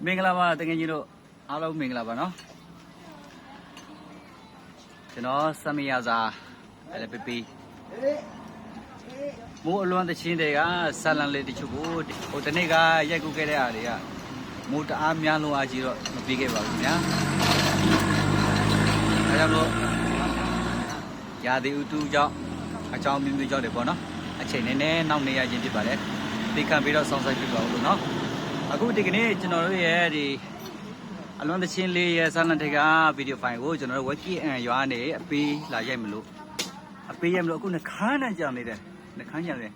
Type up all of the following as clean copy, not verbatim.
မင်္ဂလာပါတကယ်ကြီးတို့အားလုံးမင်္ဂလာပါနော်ကျွန်တော်စမရစာလည်းပပီမိုးအလွန်တချင်းတွေကဆလန်လေးတချို့ကိုဟိုတနေ့ကရိုက်ကူးခဲ့တဲ့အားတွေကမိုးတအားများလို့အားကြီးတော့မပြီးခဲ့ပါဘူးညာအဲကြောင့်လို့ရာသီဥတုကြောင့်အကြောင်းမျိုးမျိုးကြောင့်တယ်ပေါ့နော်အချိန်နဲ့နောက်နေရခြင်းဖြစ်ပါတယ်ဒီကံပြီးတော့ဆောင်းဆိုင်ပြပါဦးလို့နော်အခုဒီကနေ့ကျွန်တော်တို့ရဲ့ဒီအလွန်တချင်းလေးရဲ့ဆလန်ထိတ်ကဗီဒီယိုဖိုင်ကိုကျွန်တော်တို့ဝက်ကီအန်ရွာနေအပေးလာရိုက်မလို့အပေးရိုက်မလို့အခုနှခမ်းနဲ့ကြောင်နေတယ်နှခမ်းကြောင်နေ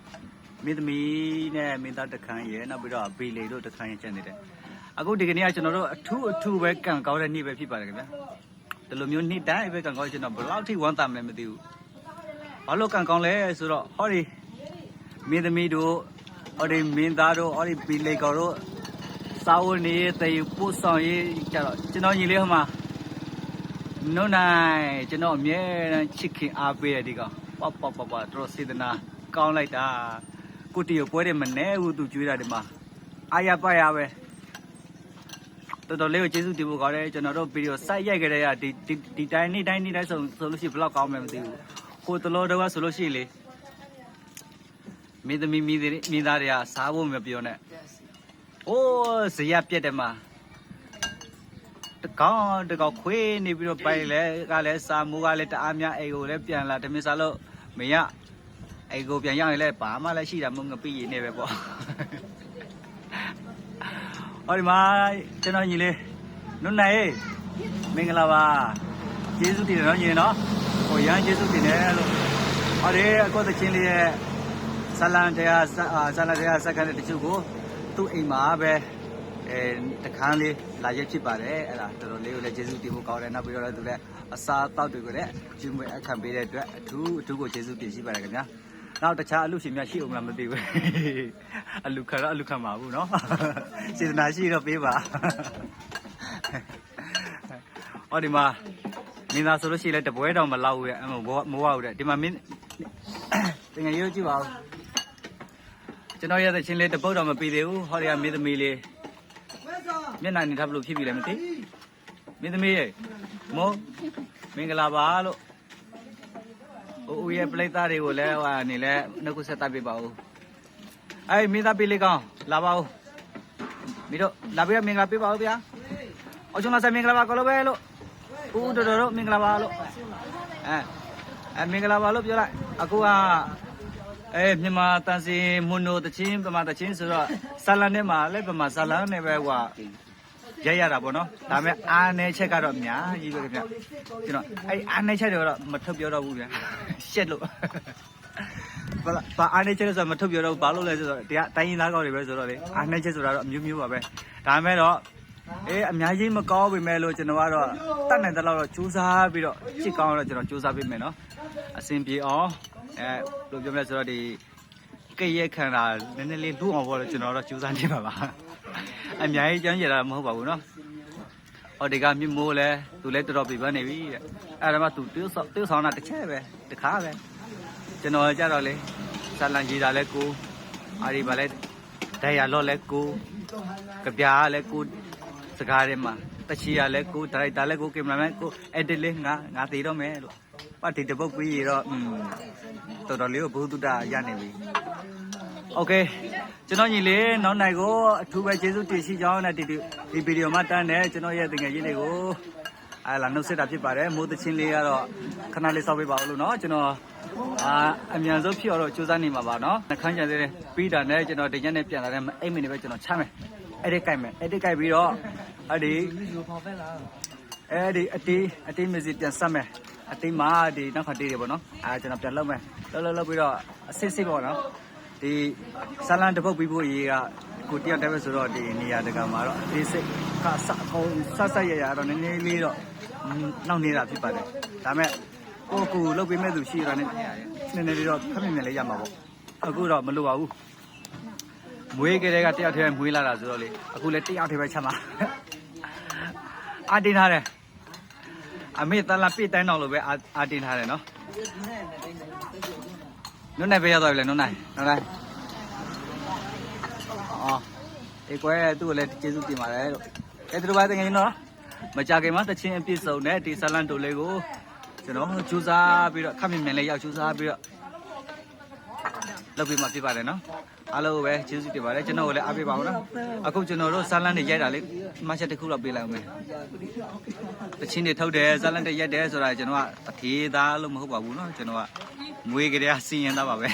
မင်းသမီးနဲ့မင်းသားတခမ်းရဲ့နောက်ပြီးတော့ဘေလီတို့တခမ်းရဲ့ကျန်နေတယ်အခုဒီကနေ့ကကျွန်တော်တို့အထူးပဲကံကောင်းတဲ့နေ့ပဲဖြစ်ပါတယ်ခင်ဗျာဒီလိုမျိုးနေ့တိုင်းပဲကံကောင်းကျွန်တော်ဘယ်လောက်ထိဝမ်းသာမလဲမသိဘူးဘာလို့ကံကောင်းလဲဆိုတော့ဟောဒီမင်းသမီးတို့ဟောဒီမင်းသားတို့ဟောဒီဘေလီကောတို့စာဝနေတေပို့ဆောင်ရေးကြတော့ကျွန်တော်ညီလေးဟိုမှာနုံနိုင်ကျွန်တော်အမြဲတမ်းချစ်ခင်အားပေးရဒီကောင်ပေါ့တော်စေတနာကောင်းလိုက်တာကိုတီကိုပွဲတယ်မနေဘူးသူကြွေးတာဒီမှာအာရပါရပဲတော်လေးကိုကျေးဇူးတင်ဖို့ကောင်းတယ်ကျွန်တော်တို့ဗီဒီယိုစိုက်ရိုက်ကြတဲ့ကဒီတိုင်းနေ့တိုင်းဆိုလို့ရှိရင်ဘယ်လောက်ကောင်းမှမသိဘူးကိုတလို့တော့ဆိုလို့ရှိရင်လေမင်းသမီးမိသားတွေကစားဖို့မပြောနဲ့โอ้ဇရပြက်တယ်မှာတကောင်ခွေးနေပြီးတော့ပိုင်လဲကလည်းစာမိုးကလည်းတအားများအိမ်ကိုလည်းပြန်လာတမင်စားလို့မရအိမ်ကိုပြန်ရောက်ရင်လည်းဘာမှလည်းရှိတာမဟုတ်ငပိရနေပဲပေါ့ဟောဒီမှာကျွန်တော်ညီလေးနုနိုင်မင်္ဂလာပါကျေးဇူးတင်တယ်နော်ညီနော်ဟိုရမ်းကျေးဇူးတင်တယ်လို့ဟောဒီအခုသချင်းလေးရဲ့ဇလန်တရားစက္ကန့်တချို့ကိုသူ့အိမ်မှာပဲတခန်းလေးလာရက်ဖြစ်ပါတယ်အဲ့ဒါတော်တော်လေးကိုလည်းကျေးဇူးတင်ဖို့ကောင်းတယ်နောက်ပြီးတော့လည်းသူလည်းအစားအသောက်တွေကိုလည်းကျွေးမွေးအခမ်းပေးတဲ့အတွက်အထူးကိုကျေးဇူးတင်ရှိပါတယ်ခင်ဗျာနောက်တခြားအလူရှင်များရှိအောင်လားမသိဘူးအလူခံပါဘူးเนาะစေတနာရှိတော့ပေးပါဟောဒီမှာမင်းသားဆိုလို့ရှိရင်လည်းတပွဲတော်မလောက်ဘူးရဲ့မဝဘူးတဲ့ဒီမှာမင်းတကယ်ရိုးကြည့်ပါဦးကျွန်တော်ရတဲ့ချင်းလေးတပုတ်တော့မပြီးသေးဘူးဟောဒီကမင်းသမီးလေးမျက်နှာနေထားဘလို့ဖြစ်ပြီလဲမသိမင်းသမီးရဲ့မိုးမင်္ဂလာပါလို့ဦးရဲ့ပလိတ်သားတွေကိုလည်းဟာနေလဲနှုတ်ဆက်တတ်ပြပါဦးအေးမင်းသားပေးလေးကောင်းလာပါဦးမင်းတို့လာပြီးမင်္ဂလာပေးပါဦးဗျာအော်ကျွန်တော်ဆက်မင်္ဂလာပါကောလို့ပဲလို့ဦးတော်တော်မင်္ဂလာပါလို့မင်္ဂလာပါလို့ပြောလိုက်အခုကမြန်မာတန်စင်မွန်နိုတချင်းပမာတချင်းဆိုတော့ဇာလန်ထဲမှာလည်းပမာဇာလန်နဲ့ပဲဟိုရိုက်ရတာပေါ့နော်ဒါပေမဲ့အားနေချက်ကတော့အများကြီးပဲခင်ဗျကျွန်တော်အားနေချက်တွေတော့မထုတ်ပြောတော့ဘူးဗျာရှက်လို့ဘာအားနေချက်လဲဆိုတော့မထုတ်ပြောတော့ဘူးဘာလို့လဲဆိုတော့တရားတိုင်းရင်းသားကောက်တွေပဲဆိုတော့လေအားနေချက်ဆိုတာတော့အမျိုးပါပဲဒါပေမဲ့တော့အများကြီးမကောင်းပေမဲ့လို့ကျွန်တော်ကတော့တတ်နိုင်တဲ့လောက်တော့ကြိုးစားပြီးတော့ချစ်ကောင်းတော့ကျွန်တော်ကြိုးစားပေးမယ်နော်အဆင်ပြေအောင်လို့ပြောမလဲဆိုတော့ဒီကဲ့ရဲ့ခံတာနည်းနည်းလေးလူအောင်ပေါ့လို့ကျွန်တော်တော့ကြိုးစားနေပါပါအများကြီးကြမ်းကြတာမဟုတ်ပါဘူးနော်ဟောဒီကမြမိုးလဲသူလဲတော်တော်ပြပန်းနေပြီတဲ့အဲ့ဒါမှသူတိုးဆောင်တာတစ်ချက်ပဲတစ်ခါပဲကျွန်တော်ကြတော့လေဇာလန်ကြီးတာလဲကိုအာဒီပါလဲဒိုင်ယာလော့လဲကိုကြပြားလဲကိုစကားထဲမှာတချီရလဲကိုဒါရိုက်တာလဲကိုကင်မရာမန်ကိုအက်ဒစ်လေးငါသေးတော့မယ်လို့ပါတီတပုတ်ပြီးရတော့တော်တော်လေးကိုဘုသူတ္တရနေပြီโอเคကျွန်တော်ညီလေးနောက်နိုင်ကိုအထူးပဲကျေးဇူးတင်ရှိကြောင်းနဲ့ဒီဗီဒီယိုမှာတန်းတယ်ကျွန်တော်ရဲ့တငယ်ချင်းတွေကိုလာနှုတ်ဆက်တာဖြစ်ပါတယ်မိုးသချင်းလေးကတော့ခဏလေးစောက်ပေးပါဦးလို့เนาะကျွန်တော်အမြန်ဆုံးဖြစ်တော့စူးစမ်းနေမှာပါเนาะနှခမ်းကြံသေးတယ်ပြီးတာနဲ့ကျွန်တော်ဒီညနေပြန်လာတဲ့အိမ်မင်းတွေပဲကျွန်တော်ချမ်းမယ်အဲ့ဒီကြိုက်ပြီးတော့အဲ့ဒီအတေးမစီပြန်ဆက်မယ်အတေးမှာဒီနောက်ခါတေးတယ်ပေါ့နော်ကျွန်တော်ပြန်လုပ်မယ်လုပ်ပြီးတော့အစစ်စစ်ပေါ့နော်ဒီဇာလန်တပုတ်ပြီးဖို့ရေးကကိုတယောက်တည်းပဲဆိုတော့ဒီနေရာတကာမှာတော့အသေးစိတ်ကစအောင်ဆက်ရတော့နည်းနည်းလေးတော့နောက်နေတာဖြစ်ပါတယ်ဒါပေမဲ့ကိုလုပ်ပေးမဲ့သူရှိရတာနဲ့နည်းနည်းလေးတော့ခက်မြင်လေးရမှာပေါ့အခုတော့မလိုပါဘူးမွေးကလေးကတယောက်တည်းမွေးလာတာဆိုတော့လေအခုလည်းတယောက်တည်းပဲချက်မှာအာတင်ထားတယ်အမေတလာပြစ်တိုင်းတော့လို့ပဲအာတင်ထားတယ်နော်နုံနိုင်ပဲရောက်သွားပြီလေနုံနိုင် အော်ဒီကွယ်သူ့ကိုလည်းကျေးဇူးတင်ပါတယ်လို့အဲ့ဒီလိုပါတကယ်နော်မကြခင်မှာတချင်းအပြည့်စုံနဲ့ဒီဆလန်တိုလေးကိုကျွန်တော်ကြိုးစားပြီးတော့ခက်မြင်မြင်လေးရောက်ကြိုးစားပြီးတော့လုပ်ပြီးမှဖြစ်ပါတယ်နော်အားလုံးပဲကျေးဇူးတင်ပါတယ်ကျွန်တော်ကိုလည်းအားပေးပါဦးနော်အခုကျွန်တော်တို့ဆလန်တွေရိုက်တာလေမှတ်ချက်တစ်ခုတော့ပေးလိုက်အောင်မယ်တချင်းတွေထုတ်တယ်ဆလန်တွေရိုက်တယ်ဆိုတာကျွန်တော်ကအသေးသားလို့မဟုတ်ပါဘူးနော်ကျွန်တော်ကမွေးကြတဲ့စီရင်သားပါပဲ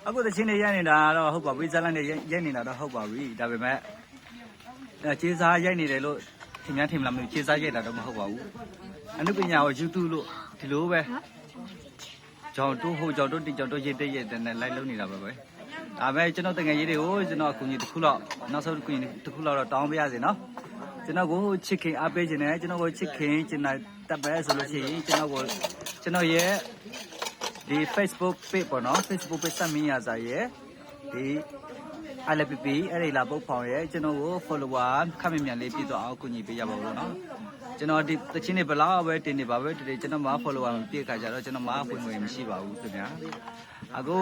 အခုတချင်းတွေရိုက်နေတာတော့ဟုတ်ပါပြီဇလန်တွေရိုက်နေတာတော့ဟုတ်ပါပြီဒါပေမဲ့ခြေစားရိုက်နေတယ်လို့ထင်များထင်မလားမသိဘူးခြေစားရိုက်တာတော့မဟုတ်ပါဘူးအနုပညာကို YouTube လို့ဒီလိုပဲကြောင်တို့ဟိုကြောင်တို့တင်ကြောင်တို့ရေးတဲ့ရေးတဲ့နဲ့လိုက်လုံးနေတာပဲပဲဒါပဲကျွန်တော်တကယ်ရေးတွေကိုကျွန်တော်အကူအညီတစ်ခုလောက်နောက်ဆုံးအကူအညီတစ်ခုလောက်တော့တောင်းပေးရစီနော်ကျွန်တော်ကိုချစ်ခင်အားပေးခြင်းနဲ့ကျွန်တော်ကိုချစ်ခင်ခြင်းနဲ့တပ်ပဲဆိုလို့ရှိရင်ကျွန်တော်ရဲ့ဒီ Facebook page ပေါ့နော် Facebook page စမင်းရစာရဲ့ဒီ LPP အဲ့ဒီလာပုတ်ဖောင်ရဲ့ကျွန်တော်ကို follower ခက်မြင်မြန်လေးပြည့်တော့အောင်ကူညီပေးကြပါဦးလို့နော်ကျွန်တော်ဒီတချင်းတွေဘလောက်ပဲတင်နေပါပဲဒီကျွန်တော်မှာ follower မပြည့်ခါကြတော့ကျွန်တော်မှာဝင်ဝင်မရှိပါဘူးခင်ဗျာအခု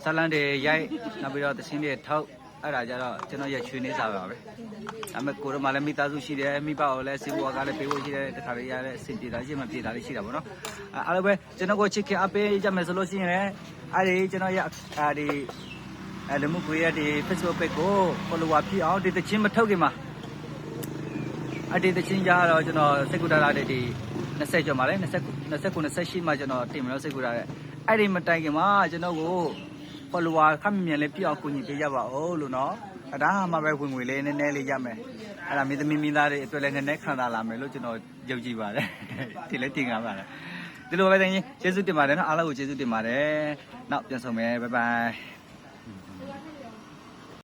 ဇလန်တွေရိုက်နောက်ပြီးတော့တချင်းတွေထောက်အဲ့ဒါကြတော့ကျွန်တော်ရဲ့ချွေးနေစားပါပဲဒါပေမဲ့ကိုရမလည်းမိသားစုရှိတယ်မိဘကိုလည်းစီးပွားကလည်းပေးဖို့ရှိတယ်တခါလေးရတဲ့အဆင်ပြေတာရှိမှပြေတာလေးရှိတာပေါ့နော်အဲ့လိုပဲကျွန်တော်ကိုချစ်ခင်အပေးကြမယ်ဆိုလို့ရှိရင်လည်းအဲ့ဒီကျွန်တော်ရဲ့ဒီလူမှုကွန်ရက်ဒီ Facebook page ကို follower ဖြစ်အောင်ဒီတချင်းမထုတ်ခင်မှာအဲ့ဒီတချင်းကြတော့ကျွန်တော်စိတ်ကူတာလာတဲ့ဒီ20ကျော်မှာလဲ29 28မှာကျွန်တော်တင်မလို့စိတ်ကူတာတဲ့အဲ့ဒီမတိုင်ခင်မှာကျွန်တော်ကို follower ခက်မြင်လေးပြအောင်ကူညီပေးကြပါဦးလို့နော်ဒါမှပဲဝင်ငွေလေးနည်းနည်းလေးရမယ်အဲ့ဒါမိသမီးမိသားတွေအတွက်လည်းနည်းနည်းခံစားလာမယ်လို့ကျွန်တော်ယုံကြည်ပါတယ်ဒီလည်းတင်ကြပါလားဒီလိုပဲတင်ရင်ကျေးဇူးတင်ပါတယ်နော်အားလုံးကိုကျေးဇူးတင်ပါတယ်နောက်ပြန်ဆုံမယ်ဘိုင်ဘိုင်